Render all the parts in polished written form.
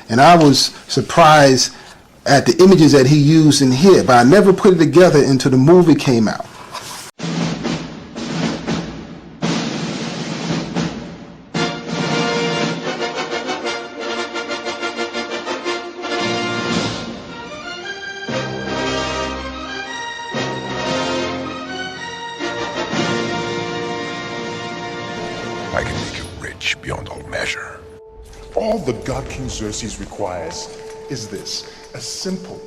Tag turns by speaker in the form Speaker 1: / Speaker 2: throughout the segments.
Speaker 1: And I was surprised at the images that he used in here, but I never put it together until the movie came out.
Speaker 2: I can make you rich beyond all measure.
Speaker 3: All the God King Xerxes requires is this: a simple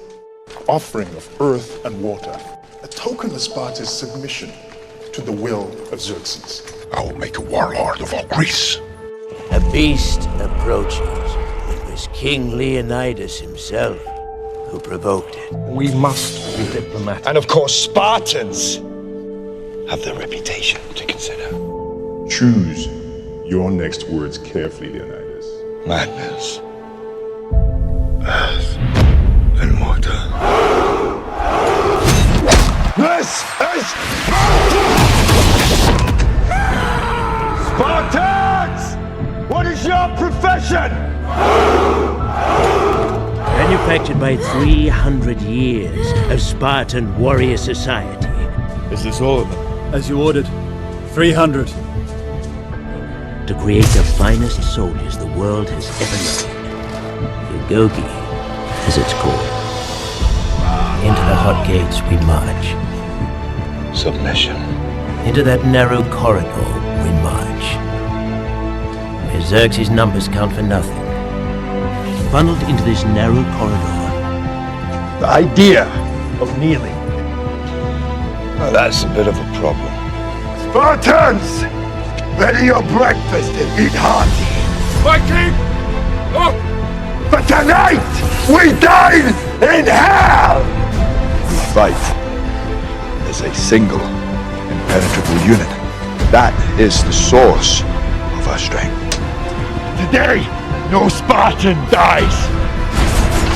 Speaker 3: offering of earth and water, a token of Sparta's submission to the will of Xerxes.
Speaker 2: I will make a warlord of all Greece.
Speaker 4: A beast approaches. It was King Leonidas himself who provoked it.
Speaker 5: We must be diplomatic.
Speaker 6: And of course, Spartans have their reputation to consider.
Speaker 3: Choose your next words carefully, Leonidas.
Speaker 6: Madness. Earth and water. This is Sparta! Spartans! What is your profession?
Speaker 4: Manufactured by 300 years of Spartan warrior society.
Speaker 5: Is this all of them? As you ordered. 300.
Speaker 4: To create the finest soldiers the world has ever known. Ugogi, as it's called. Into the hot gates we march.
Speaker 6: Submission.
Speaker 4: Into that narrow corridor we march. Where Xerxes' numbers count for nothing. Funneled into this narrow corridor.
Speaker 6: The idea of kneeling. Now that's a bit of a problem. Spartans! Ready your breakfast and eat hearty.
Speaker 2: My king! Oh!
Speaker 6: But tonight, we dine in hell! We fight as a single, impenetrable unit. That is the source of our strength. Today, no Spartan dies!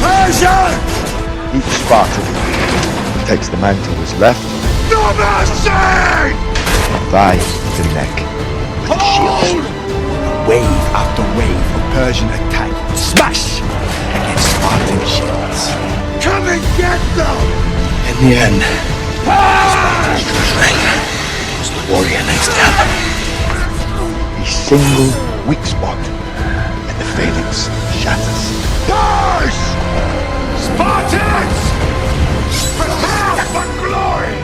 Speaker 6: Persian! Each Spartan takes the man to his left. No mercy! Thigh to neck. With a shield. Wave after wave of Persian attack. Smash against Spartan shields. Come and get them! In the end, Spartan's true strength was the warrior next to him. A single weak spot, and the phalanx shatters. Guys! Spartans! Prepare for glory!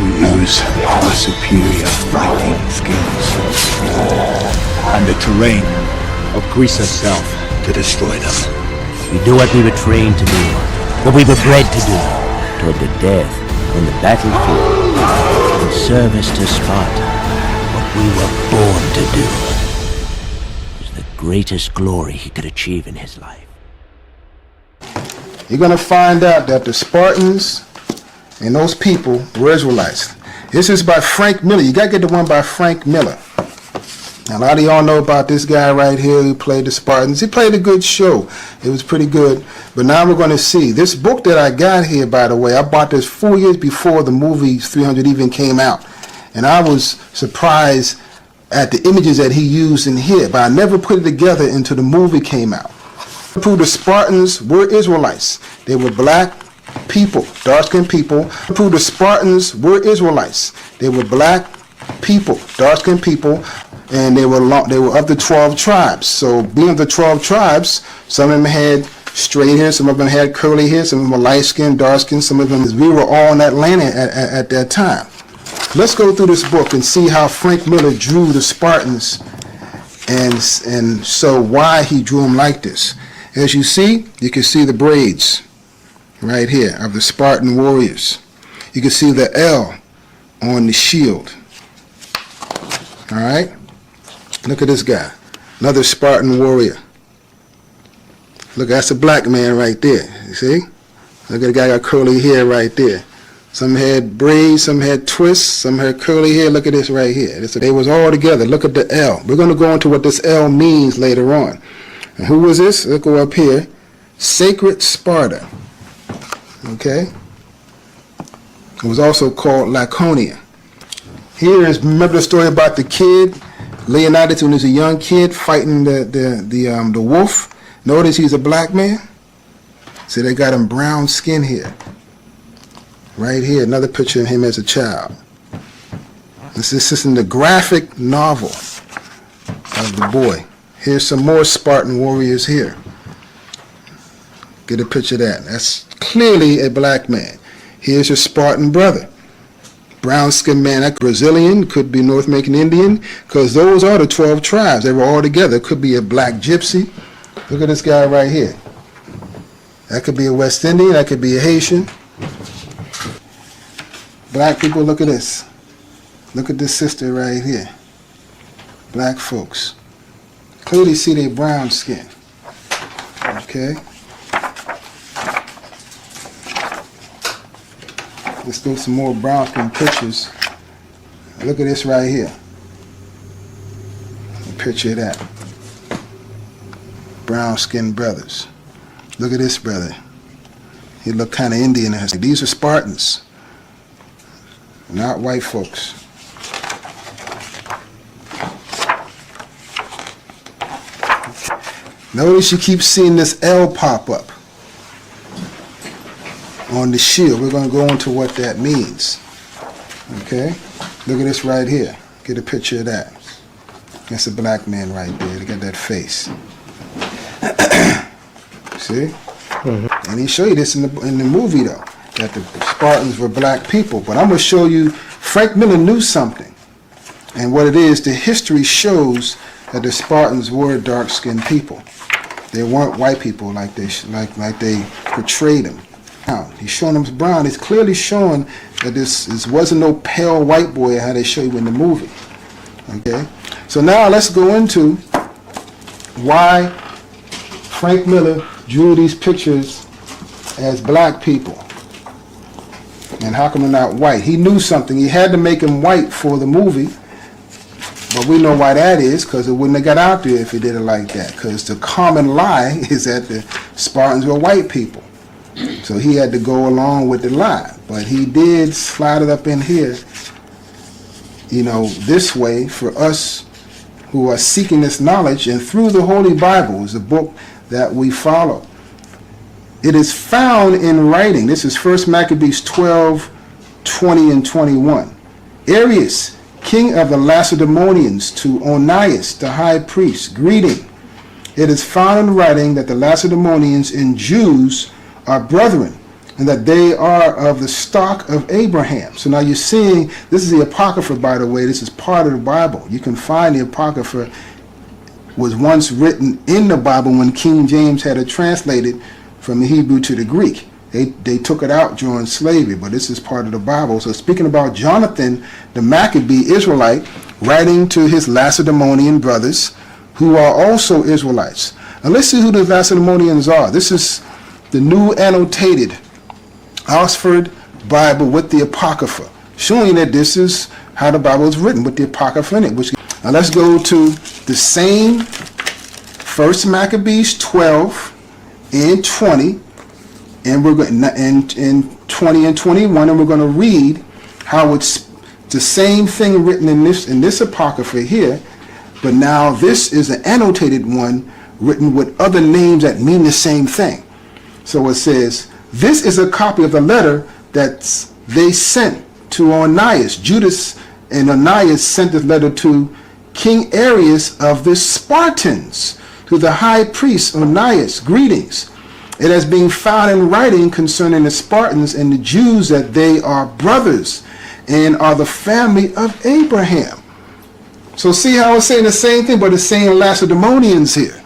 Speaker 6: We use our superior fighting skills and the terrain of Greece itself to destroy them.
Speaker 4: We do what we were trained to do, what we were bred to do, toward the death on the battlefield, in service to Sparta, what we were born to do. It was the greatest glory he could achieve in his life.
Speaker 1: You're going to find out that the Spartans and those people were Israelites. This is by Frank Miller. You got to get the one by Frank Miller. Now, a lot of y'all know about this guy right here who played the Spartans. He played a good show. It was pretty good. But now we're going to see. This book that I got here, by the way, I bought this 4 years before the movie 300 even came out. And I was surprised at the images that he used in here. But I never put it together until the movie came out. To prove the Spartans were Israelites. They were black people, dark-skinned people. To prove the Spartans were Israelites. They were black people, dark-skinned people. And they were of the 12 tribes. So being of the 12 tribes, some of them had straight hair, some of them had curly hair, some of them were light-skinned, dark-skinned, some of them, we were all in Atlanta at that time. Let's go through this book and see how Frank Miller drew the Spartans and so why he drew them like this. As you can see the braids right here of the Spartan warriors. You can see the L on the shield. All right? Look at this guy, another Spartan warrior. Look, that's a black man right there, you see? Look at the guy got curly hair right there. Some had braids, some had twists, some had curly hair. Look at this right here. They was all together. Look at the L. We're going to go into what this L means later on. And who was this? Let's go up here. Sacred Sparta. Okay? It was also called Laconia. Here is, remember the story about the kid? Leonidas, when he was a young kid, fighting the wolf. Notice he's a black man. See, they got him brown skin here. Right here, another picture of him as a child. This is in the graphic novel of the boy. Here's some more Spartan warriors here. Get a picture of that. That's clearly a black man. Here's your Spartan brother. Brown skinned man, that Brazilian, could be North American Indian, because those are the 12 tribes. They were all together. Could be a black gypsy. Look at this guy right here. That could be a West Indian, that could be a Haitian. Black people, look at this. Look at this sister right here. Black folks. Clearly see their brown skin. Okay? Let's do some more brown skin pictures. Look at this right here. A picture of that. Brown skinned brothers. Look at this brother. He look kind of Indian. These are Spartans, not white folks. Notice you keep seeing this L pop up on the shield. We're going to go into what that means. Okay? Look at this right here. Get a picture of that. That's a black man right there. They got that face. See? Mm-hmm. And he showed you this in the movie, though, that the Spartans were black people. But I'm going to show you, Frank Miller knew something. And what it is, the history shows that the Spartans were dark-skinned people. They weren't white people like they portrayed them. Now, he's showing them brown. He's clearly showing that this wasn't no pale white boy how they show you in the movie. Okay? So now let's go into why Frank Miller drew these pictures as black people. And how come they're not white? He knew something. He had to make them white for the movie. But we know why that is, because it wouldn't have got out there if he did it like that. Because the common lie is that the Spartans were white people. So he had to go along with the lie. But he did slide it up in here, you know, this way for us who are seeking this knowledge. And through the Holy Bible is a book that we follow. It is found in writing. This is 1 Maccabees 12, 20 and 21. Arius, king of the Lacedaemonians, to Onias, the high priest, greeting. It is found in writing that the Lacedaemonians and Jews are brethren, and that they are of the stock of Abraham. So now you're seeing, this is the Apocrypha, by the way. This is part of the Bible. You can find the Apocrypha was once written in the Bible when King James had it translated from the Hebrew to the Greek. They took it out during slavery, but this is part of the Bible. So speaking about Jonathan, the Maccabee Israelite, writing to his Lacedaemonian brothers, who are also Israelites. And let's see who the Lacedaemonians are. This is the New Annotated Oxford Bible with the Apocrypha, showing that this is how the Bible is written with the Apocrypha in it. Now let's go to the same 1 Maccabees 12 and 20, and we're going in 20 and 21, and we're going to read how it's the same thing written in this Apocrypha here, but now this is an annotated one written with other names that mean the same thing. So it says, this is a copy of the letter that they sent to Onias. Judas and Onias sent this letter to King Arius of the Spartans, to the high priest Onias, greetings. It has been found in writing concerning the Spartans and the Jews that they are brothers and are the family of Abraham. So see how it's saying the same thing, but it's saying Lacedaemonians here.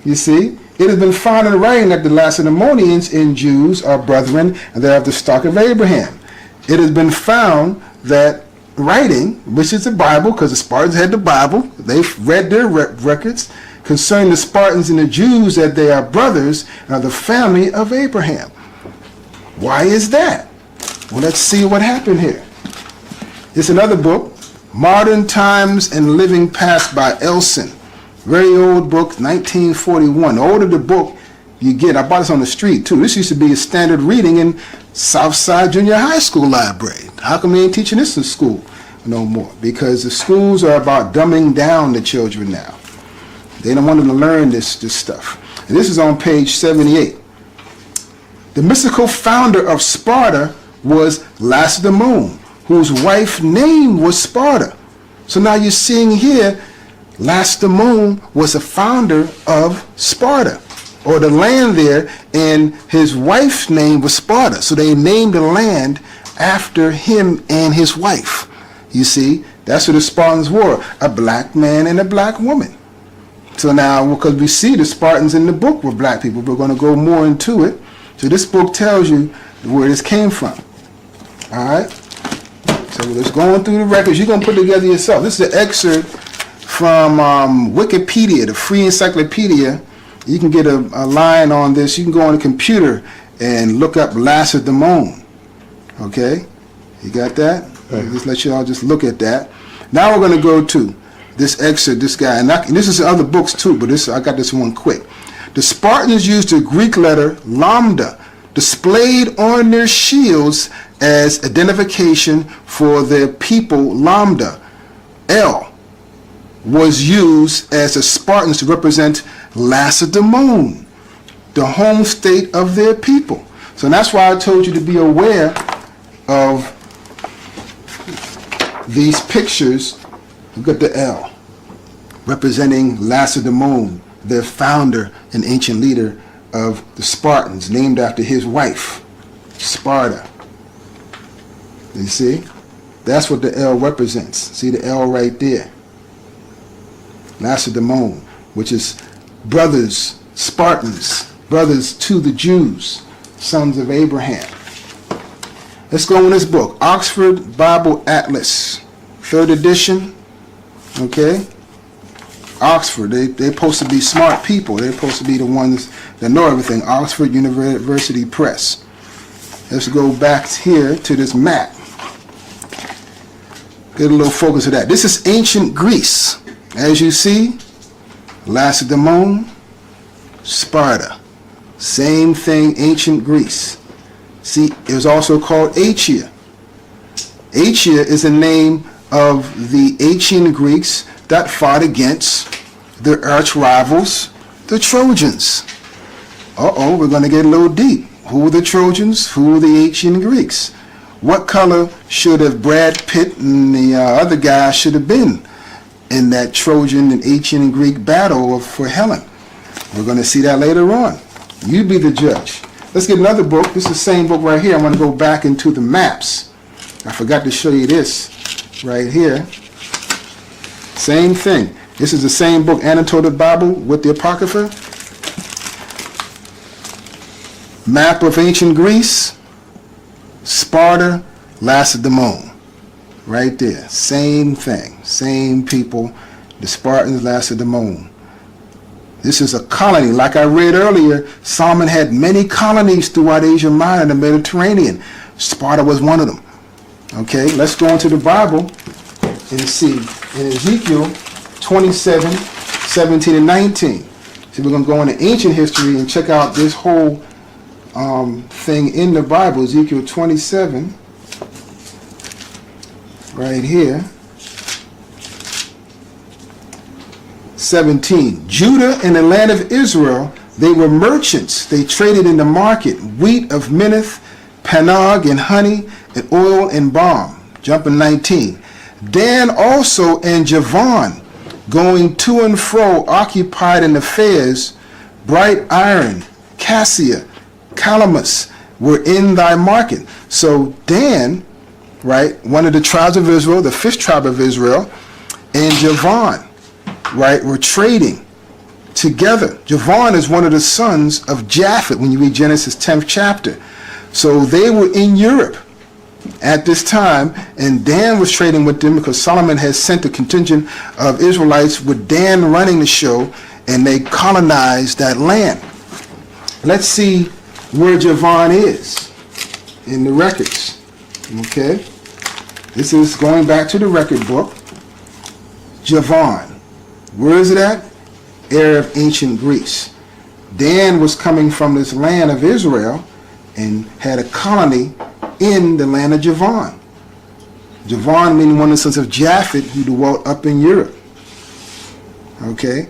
Speaker 1: You see? It has been found in writing that the Lacedaemonians and Jews are brethren, and they are of the stock of Abraham. It has been found that writing, which is the Bible, because the Spartans had the Bible, they've read their records, concerning the Spartans and the Jews, that they are brothers and are the family of Abraham. Why is that? Well, let's see what happened here. It's another book, Modern Times and Living Past by Elson. Very old book, 1941. The older the book you get, I bought this on the street too. This used to be a standard reading in Southside Junior High School library. How come they ain't teaching this in school no more? Because the schools are about dumbing down the children now. They don't want them to learn this stuff. And this is on page 78. The mystical founder of Sparta was Lacedaemon, whose wife's name was Sparta. So now you're seeing here, Lacedaemon was the founder of Sparta, or the land there, and his wife's name was Sparta. So they named the land after him and his wife. You see, that's what the Spartans were, a black man and a black woman. So now, because we see the Spartans in the book were black people, we're going to go more into it. So this book tells you where this came from. All right? So let's go through the records. You're going to put it together yourself. This is an excerpt from Wikipedia, the free encyclopedia. You can get a line on this. You can go on the computer and look up Lacedaemon. Okay? You got that? Right. Just let you all just look at that. Now we're going to go to this excerpt, this guy. And this is other books too, but I got this one quick. The Spartans used the Greek letter lambda displayed on their shields as identification for their people. Lambda, L, was used as the Spartans to represent Lacedaemon, the home state of their people. So that's why I told you to be aware of these pictures. Look at the L, representing Lacedaemon, their founder and ancient leader of the Spartans, named after his wife, Sparta. You see? That's what the L represents. See the L right there? Lacedaemon, which is brothers, Spartans, brothers to the Jews, sons of Abraham. Let's go in this book, Oxford Bible Atlas, 3rd edition. Okay? Oxford, they're supposed to be smart people. They're supposed to be the ones that know everything. Oxford University Press. Let's go back here to this map. Get a little focus of that. This is ancient Greece. As you see, Lacedaemon, Sparta. Same thing, ancient Greece. See, it was also called Achaea. Achaea is a name of the ancient Greeks that fought against their arch rivals, the Trojans. We're going to get a little deep. Who were the Trojans? Who were the ancient Greeks? What color should have Brad Pitt and the other guy should have been in that Trojan and ancient Greek battle for Helen? We're going to see that later on. You be the judge. Let's get another book. This is the same book right here. I'm going to go back into the maps. I forgot to show you this right here. Same thing. This is the same book, Annotated Bible with the Apocrypha. Map of ancient Greece, Sparta, Lacedaemon. Right there. Same thing. Same people. The Spartans, Lacedaemon. This is a colony. Like I read earlier, Solomon had many colonies throughout Asia Minor and the Mediterranean. Sparta was one of them. Okay, let's go into the Bible and see. In Ezekiel 27, 17, and 19. So we're going to go into ancient history and check out this whole thing in the Bible. Ezekiel 27, right here. 17. Judah and the land of Israel, they were merchants. They traded in the market wheat of Minnith, Panog and honey, and oil and balm. Jumping 19. Dan also and Javan, going to and fro, occupied in affairs, bright iron, cassia, calamus, were in thy market. So Dan, right, one of the tribes of Israel, the 5th tribe of Israel, and Javan, right, were trading together. Javan is one of the sons of Japhet when you read Genesis 10th chapter. So they were in Europe at this time, and Dan was trading with them because Solomon has sent a contingent of Israelites with Dan running the show, and they colonized that land. Let's see where Javan is in the records. Okay? This is going back to the record book. Javan. Where is it at? Area of ancient Greece. Dan was coming from this land of Israel and had a colony in the land of Javan. Javan meaning one of the sons of Japhet who dwelt up in Europe. Okay?